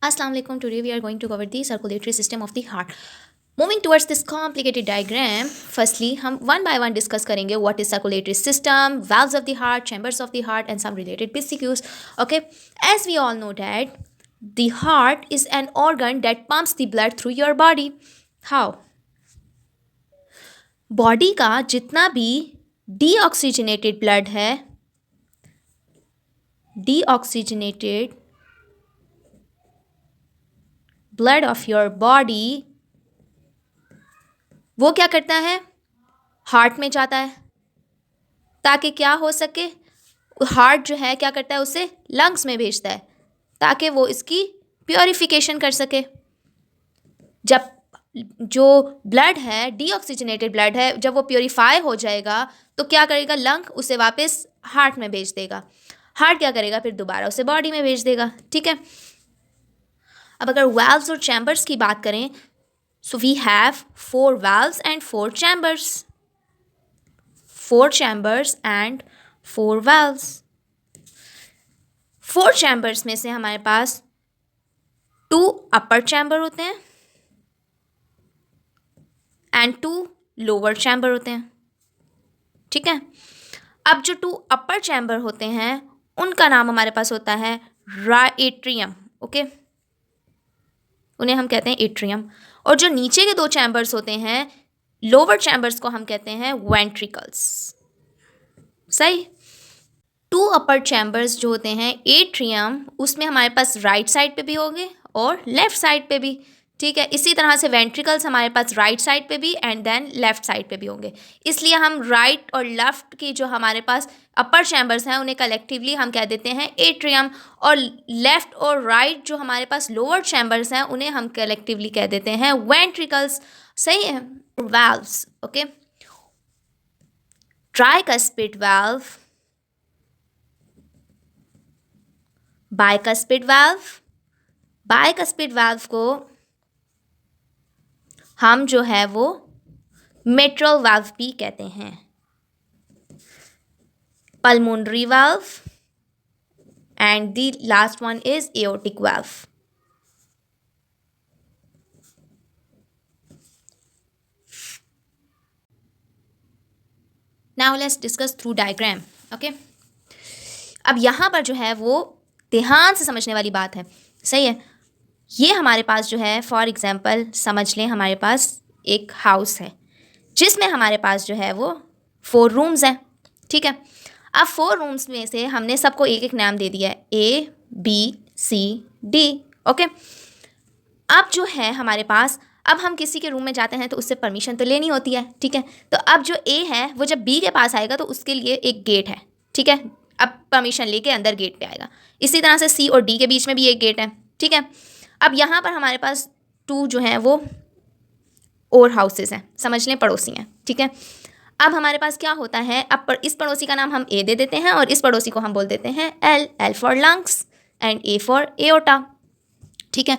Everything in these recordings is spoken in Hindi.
Assalamu alaikum. Today we are going to cover the circulatory system of the heart. Moving towards this complicated diagram, firstly हम one by one discuss करेंगे what is circulatory system, valves of the heart, chambers of the heart and some related basic cues. Okay, as we all know that the heart is an organ that pumps the blood through your body. How? Body का जितना भी deoxygenated blood है, deoxygenated blood of your body, वो क्या करता है, हार्ट में जाता है ताकि क्या हो सके, हार्ट जो है क्या करता है, उसे लंग्स में भेजता है ताकि वो इसकी प्योरिफिकेशन कर सके. जब जो ब्लड है, डीऑक्सीजनेटेड ब्लड है, जब वो प्योरीफाई हो जाएगा तो क्या करेगा, लंग उसे वापस हार्ट में भेज देगा. हार्ट क्या करेगा, फिर दोबारा उसे बॉडी में भेज देगा. ठीक है. अब अगर वाल्व्स और चैम्बर्स की बात करें, so we have 4 valves and 4 chambers. 4 chambers and 4 valves. 4 chambers में से हमारे पास 2 upper chamber होते हैं and 2 lower chamber होते हैं. ठीक है. अब जो 2 upper chamber होते हैं उनका नाम हमारे पास होता है एट्रियम. ओके, उन्हें हम कहते हैं एट्रियम. और जो नीचे के 2 चैम्बर्स होते हैं, लोअर चैम्बर्स को हम कहते हैं वेंट्रिकल्स. सही. 2 अपर चैम्बर्स जो होते हैं एट्रियम, उसमें हमारे पास राइट साइड पे भी होंगे और लेफ्ट साइड पे भी. ठीक है. इसी तरह से वेंट्रिकल्स हमारे पास राइट साइड पे भी एंड देन लेफ्ट साइड पे भी होंगे. इसलिए हम राइट और लेफ्ट की जो हमारे पास अपर चैम्बर्स हैं उन्हें कलेक्टिवली हम कह देते हैं एट्रियम, और लेफ्ट और राइट जो हमारे पास लोअर चैम्बर्स हैं उन्हें हम कलेक्टिवली कह देते हैं वेंट्रिकल्स. सही है. Valves. Okay, tricuspid valve, bicuspid valve. Bicuspid valve को हम जो है वो मिट्रल वाल्व भी कहते हैं. Pulmonary valve and the last one is aortic valve. Now let's discuss through diagram. Okay, अब यहाँ पर जो है वो ध्यान से समझने वाली बात है. सही है. ये हमारे पास जो है, फॉर एग्जांपल समझ लें, हमारे पास एक हाउस है जिसमें हमारे पास जो है वो 4 रूम्स हैं. ठीक है. अब 4 रूम्स में से हमने सबको एक एक नाम दे दिया है, A, B, C, D. Okay. अब जो है हमारे पास, अब हम किसी के रूम में जाते हैं तो उससे परमिशन तो लेनी होती है. ठीक है. तो अब जो A है वो जब B के पास आएगा तो उसके लिए एक गेट है. ठीक है. अब परमिशन लेके अंदर गेट पे आएगा. इसी तरह से C और D के बीच में भी एक गेट है. ठीक है. अब यहाँ पर हमारे पास 2 जो हैं वो और हाउसेस हैं, समझ लें पड़ोसी हैं. ठीक है. अब हमारे पास क्या होता है, अब इस पड़ोसी का नाम हम ए दे देते हैं और इस पड़ोसी को हम बोल देते हैं L. L for lungs and A for aorta. ठीक है.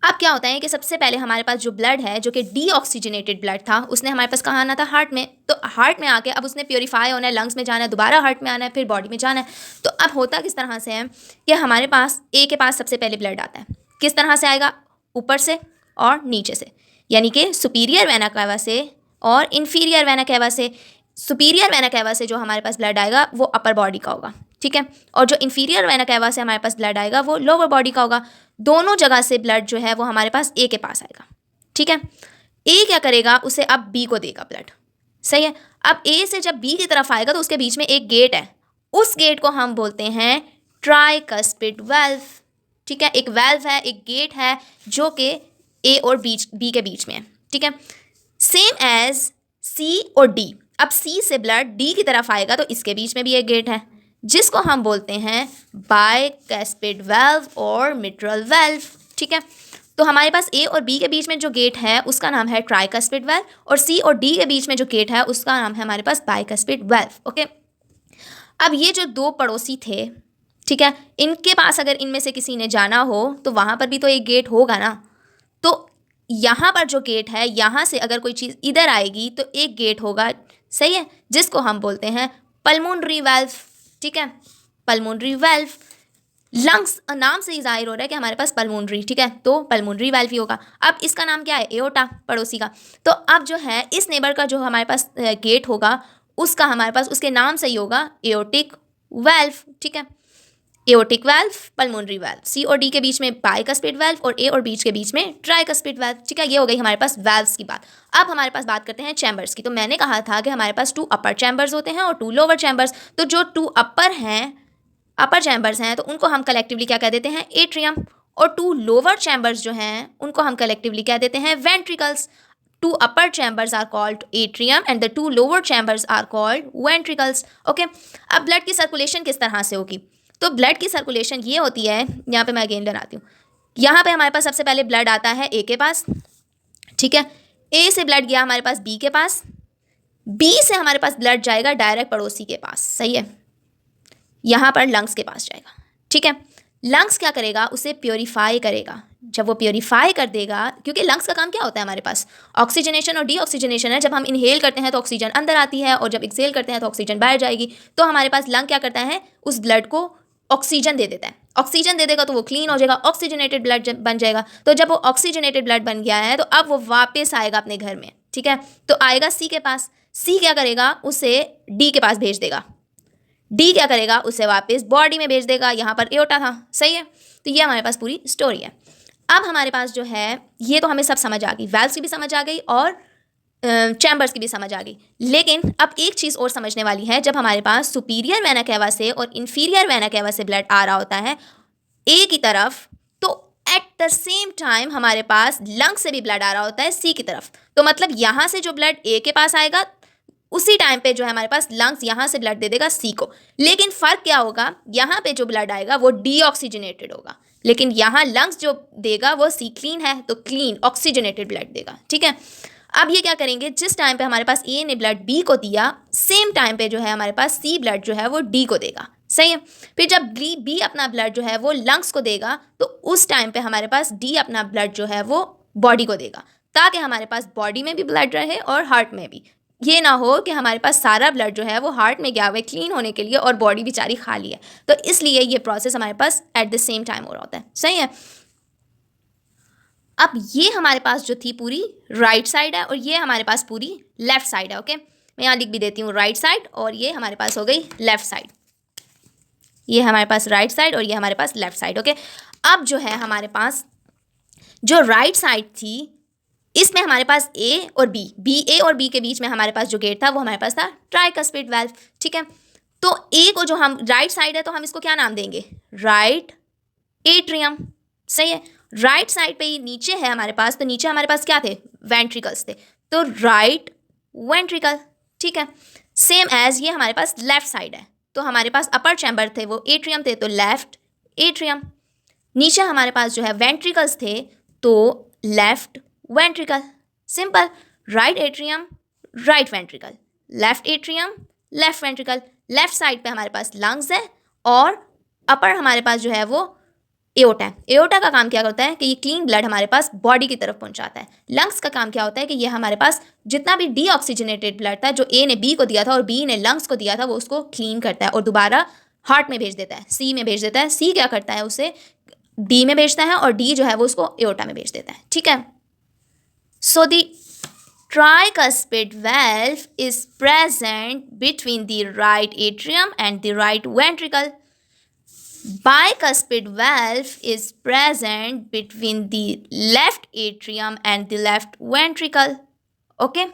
अब क्या होता है कि सबसे पहले हमारे पास जो ब्लड है, जो कि डीऑक्सीजनेटेड ब्लड था, उसने हमारे पास कहाँ आना था, हार्ट में. तो हार्ट में आके अब उसने प्योरीफाई होना है, लंग्स में जाना है, दोबारा हार्ट में आना है, फिर बॉडी में जाना है. तो अब होता किस तरह से है कि हमारे पास ए के पास सबसे पहले ब्लड आता है. किस तरह से आएगा, ऊपर से और नीचे से, यानी कि सुपीरियर वेना कावा से और इन्फीरियर वेना कैवा से. सुपीरियर वेना कैवा से जो हमारे पास ब्लड आएगा वो अपर बॉडी का होगा. ठीक है. और जो इन्फीरियर वेना कैवा से हमारे पास ब्लड आएगा वो लोअर बॉडी का होगा. दोनों जगह से ब्लड जो है वो हमारे पास ए के पास आएगा. ठीक है. ए क्या करेगा, उसे अब बी को देगा ब्लड. सही है. अब ए से जब बी की तरफ आएगा तो उसके बीच में एक गेट है. उस गेट को हम बोलते हैं ट्राइकस्पिड वाल्व. ठीक है. एक वाल्व है, एक गेट है जो कि ए और बी के बीच में है. ठीक है. सेम एज सी और डी. अब सी से ब्लड डी की तरफ आएगा तो इसके बीच में भी एक गेट है जिसको हम बोलते हैं बाइकस्पिड वाल्व और मिट्रल वाल्व. ठीक है. तो हमारे पास ए और बी के बीच में जो गेट है उसका नाम है ट्राइकस्पिड वाल्व, और सी और डी के बीच में जो गेट है उसका नाम है हमारे पास बाइकस्पिड वाल्व. ओके. अब ये जो 2 पड़ोसी थे, ठीक है, इनके पास अगर इनमें से किसी ने जाना हो तो वहाँ पर भी तो एक गेट होगा ना. तो यहाँ पर जो गेट है, यहाँ से अगर कोई चीज़ इधर आएगी तो एक गेट होगा. सही है. जिसको हम बोलते हैं पल्मोनरी वाल्व. ठीक है. Pulmonary valve. लंग्स नाम से ही जाहिर हो रहा है कि हमारे पास पल्मोनरी, ठीक है, तो पल्मोनरी वाल्व ही होगा। अब इसका नाम क्या है, एओर्टा, पड़ोसी का। तो अब जो है इस नेबर का जो हमारे पास गेट होगा उसका हमारे पास उसके नाम से ही होगा एओर्टिक वाल्व, ठीक है। एओर्टिक वाल्व, पल्मोनरी वाल्व, सी और डी के बीच में बाइकस्पिड वाल्व और ए और बीच के बीच में ट्राइकस्पिड वाल्व, ठीक है। ये हो गई हमारे पास वाल्व्स की बात। अब हमारे पास बात करते हैं चैम्बर्स की। तो मैंने कहा था कि हमारे पास 2 अपर चैम्बर्स होते हैं और 2 लोअर चैम्बर्स। तो जो 2 अपर चैम्बर्स हैं तो उनको हम कलेक्टिवली क्या कह देते हैं, एट्रियम। और 2 लोअर चैम्बर्स जो हैं उनको हम कलेक्टिवली क्या देते हैं, ventricles. 2 upper chambers are called atrium and the 2 lower chambers are called ventricles, okay. अब ब्लड की सर्कुलेशन किस तरह से होगी, तो ब्लड की सर्कुलेशन ये होती है, यहाँ पे मैं अगेन बनाती हूँ। यहाँ पे हमारे पास सबसे पहले ब्लड आता है ए के पास, ठीक है। ए से ब्लड गया हमारे पास बी के पास, बी से हमारे पास ब्लड जाएगा डायरेक्ट पड़ोसी के पास, सही है, यहाँ पर लंग्स के पास जाएगा, ठीक है। लंग्स क्या करेगा, उसे प्योरीफाई करेगा। जब वो प्योरीफाई कर देगा, क्योंकि लंग्स का काम क्या होता है, हमारे पास ऑक्सीजनेशन और डीऑक्सीजनेशन है। जब हम इनहेल करते हैं तो ऑक्सीजन अंदर आती है और जब एक्सहेल करते हैं तो ऑक्सीजन बाहर जाएगी। तो हमारे पास लंग क्या करता है, उस ब्लड को ऑक्सीजन दे देता है। ऑक्सीजन दे देगा तो वो क्लीन हो जाएगा, ऑक्सीजनेटेड ब्लड बन जाएगा। तो जब वो ऑक्सीजनेटेड ब्लड बन गया है तो अब वो वापस आएगा अपने घर में, ठीक है। तो आएगा सी के पास, सी क्या करेगा, उसे डी के पास भेज देगा, डी क्या करेगा, उसे वापस बॉडी में भेज देगा। यहाँ पर एओर्टा था, सही है। तो ये हमारे पास पूरी स्टोरी है। अब हमारे पास जो है ये तो हमें सब समझ आ गई, वैल्व्स की भी समझ आ गई और चैम्बर्स की भी समझ आ गई। लेकिन अब एक चीज़ और समझने वाली है, जब हमारे पास सुपीरियर वेना कैवा से और इन्फीरियर वेना कैवा से ब्लड आ रहा होता है ए की तरफ, तो एट द सेम टाइम हमारे पास लंग से भी ब्लड आ रहा होता है सी की तरफ। तो मतलब यहाँ से जो ब्लड ए के पास आएगा उसी टाइम पे जो है हमारे पास लंग्स यहाँ से ब्लड दे देगा सी को। लेकिन फ़र्क क्या होगा, यहाँ पे जो ब्लड आएगा वो डीऑक्सीजनेटेड होगा, लेकिन यहाँ लंग्स जो देगा वो सी क्लीन है तो क्लीन ऑक्सीजनेटेड ब्लड देगा, ठीक है। अब ये क्या करेंगे, जिस टाइम पे हमारे पास ए ने ब्लड बी को दिया, सेम टाइम पे जो है हमारे पास सी ब्लड जो है वो डी को देगा, सही है। फिर जब बी अपना ब्लड जो है वो लंग्स को देगा तो उस टाइम पे हमारे पास डी अपना ब्लड जो है वो बॉडी को देगा, ताकि हमारे पास बॉडी में भी ब्लड रहे और हार्ट में भी। ये ना हो कि हमारे पास सारा ब्लड जो है वो हार्ट में गया हुआ है क्लीन होने के लिए और बॉडी बेचारी खाली है। तो इसलिए ये प्रोसेस हमारे पास एट द सेम टाइम हो रहा होता है, सही है। अब ये हमारे पास जो थी पूरी राइट साइड है और ये हमारे पास पूरी लेफ्ट साइड है, ओके। मैं यहाँ लिख भी देती हूँ राइट साइड और ये हमारे पास हो गई लेफ्ट साइड। ये हमारे पास राइट साइड और ये हमारे पास लेफ्ट साइड, ओके। अब जो है हमारे पास जो राइट साइड थी इसमें हमारे पास ए और बी ए और बी के बीच में हमारे पास जो गेट था वो हमारे पास था ट्राइकस्पिड वाल्व, ठीक है। तो ए को जो हम राइट साइड है तो हम इसको क्या नाम देंगे, राइट एट्रियम, सही है। राइट साइड पे ही नीचे है हमारे पास, तो नीचे हमारे पास क्या थे, वेंट्रिकल्स थे, तो राइट वेंट्रिकल, ठीक है। सेम एज ये हमारे पास लेफ्ट साइड है, तो हमारे पास अपर चैम्बर थे वो एट्रियम थे, तो लेफ्ट एट्रियम। नीचे हमारे पास जो है वेंट्रिकल्स थे तो left ventricle, simple. Right atrium right ventricle, left atrium left ventricle. Left side पे हमारे पास लंग्स है और अपर हमारे पास जो है वो एओर्टा है। एओर्टा का काम क्या करता है कि ये क्लीन ब्लड हमारे पास बॉडी की तरफ पहुंचाता है। लंग्स का काम क्या होता है कि ये हमारे पास जितना भी डीऑक्सीजनेटेड ब्लड था जो ए ने बी को दिया था और बी ने लंग्स को दिया था वो उसको क्लीन करता है और दोबारा हार्ट में भेज देता है, सी में भेज देता है। सी क्या करता है, उसे डी में भेजता है और डी जो है वो उसको एओर्टा में भेज देता है, ठीक है। So the tricuspid valve is present between the right atrium and the right ventricle. Bicuspid valve is present between the left atrium and the left ventricle. Okay?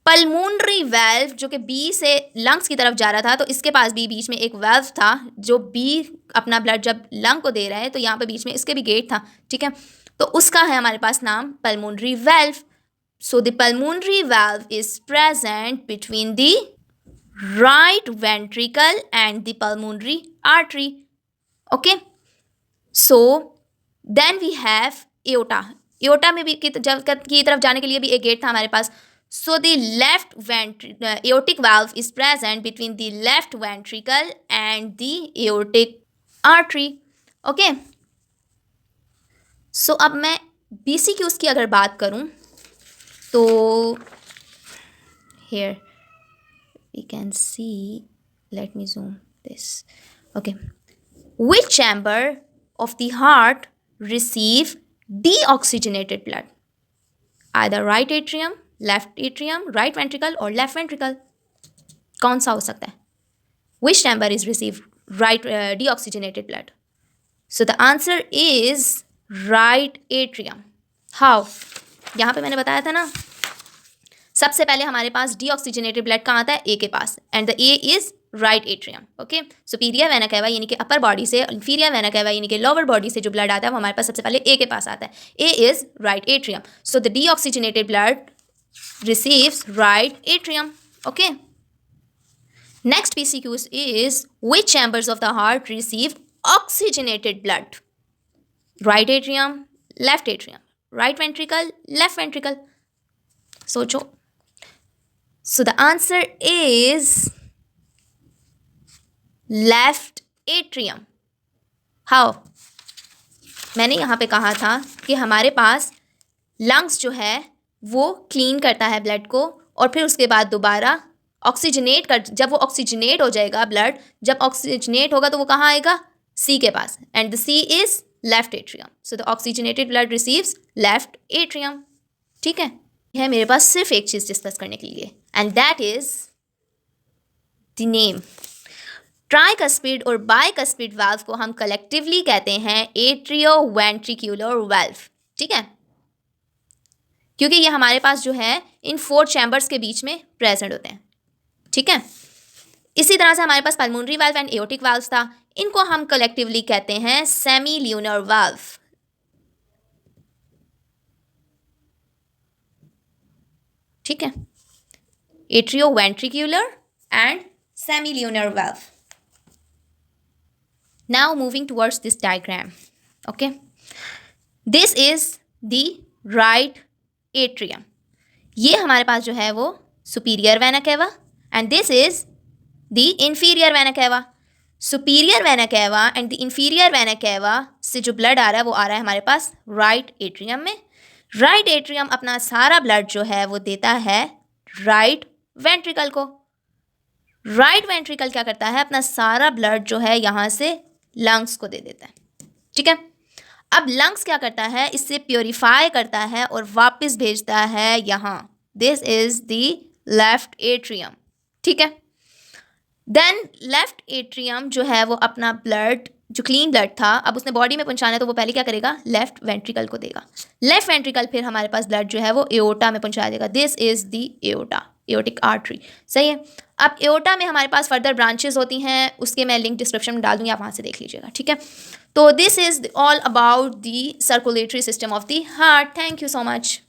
Pulmonary valve जो कि बी से लंग्स की तरफ जा रहा था, तो इसके पास भी बीच में एक वाल्व था जो बी अपना ब्लड जब लंग को दे रहा है तो यहाँ पे बीच में इसके भी गेट था, ठीक है। तो उसका है हमारे पास नाम pulmonary valve. So the pulmonary valve is present between the right ventricle and the pulmonary artery, okay. So then we have aorta. Aorta में भी की तरफ जाने के लिए भी एक गेट था हमारे पास। So the left aortic valve is present between the left ventricle and the aortic artery. Okay. So अब मैं BCQs की अगर बात करूँ तो here we can see, let me zoom this. Okay. Which chamber of the heart receive deoxygenated blood? Either right atrium, left atrium, right ventricle or left ventricle. कौन सा हो सकता है? Which chamber is receive right deoxygenated blood? So the answer is right atrium. How? यहाँ पे मैंने बताया था ना, सबसे पहले हमारे पास डीऑक्सीजनेटेड ब्लड कहाँ आता है? ए के पास, and the A is right atrium. Okay, superior vena cava यानी कि अपर बॉडी से, इंफीरियर वेना कैवा यानी कि लोअर बॉडी से जो ब्लड आता है वो हमारे पास सबसे पहले ए के पास आता है. A is right atrium. So the deoxygenated blood receives right atrium. Okay, next PCQ is which chambers of the heart receive oxygenated blood? Right atrium, left atrium, right ventricle, left ventricle. सोचो. So the answer is left atrium. How? मैंने यहाँ पे कहा था कि हमारे पास लंग्स जो है वो क्लीन करता है ब्लड को, और फिर उसके बाद दोबारा ऑक्सीजनेट कर, जब वो ऑक्सीजनेट हो जाएगा ब्लड, जब ऑक्सीजनेट होगा तो वो कहाँ आएगा? सी के पास, and the C is left atrium. So the oxygenated blood receives left atrium. ठीक है मेरे पास सिर्फ एक चीज़ डिस्कस करने के लिए, and that is the name. Tricuspid और बाइकस्पिड वाल्व को हम कलेक्टिवली कहते हैं एट्रियोवेंट्रिक्यूलर वाल्व. ठीक है, क्योंकि ये हमारे पास जो है इन 4 चैम्बर्स के बीच में प्रेजेंट होते हैं. ठीक है, इसी तरह से हमारे पास pulmonary valve and aortic valve था, इनको हम कलेक्टिवली कहते हैं सेमी ल्यूनर वाल्व. ठीक है, atrioventricular and semi lunar valve. Now moving towards this diagram. Okay, this is the right atrium. ये हमारे पास जो है वो superior vena cava, and this is the inferior vena cava. Superior vena cava and the inferior vena cava से जो ब्लड आ रहा है वो आ रहा है हमारे पास राइट एट्रियम में. राइट एट्रियम अपना सारा ब्लड जो है वो देता है राइट वेंट्रिकल को. राइट वेंट्रिकल क्या करता है? अपना सारा ब्लड जो है यहाँ से लंग्स को दे देता है. ठीक है, अब लंग्स क्या करता है? इससे प्योरीफाई करता है और वापस भेजता है यहाँ. This is the left atrium. ठीक है, देन लेफ्ट एट्रियम जो है वो अपना ब्लड, जो क्लीन ब्लड था, अब उसने बॉडी में पहुंचाना है तो वो पहले क्या करेगा? लेफ्ट वेंट्रिकल को देगा. लेफ्ट वेंट्रिकल फिर हमारे पास ब्लड जो है वो एओर्टा में पहुंचा देगा. This is the aorta, aortic artery. सही है, अब एओर्टा में हमारे पास फर्दर ब्रांचेस होती हैं, उसके मैं लिंक डिस्क्रिप्शन में डाल दूँगी, आप वहाँ से देख लीजिएगा. ठीक है, तो this is all about the circulatory system of the heart. Thank you so much.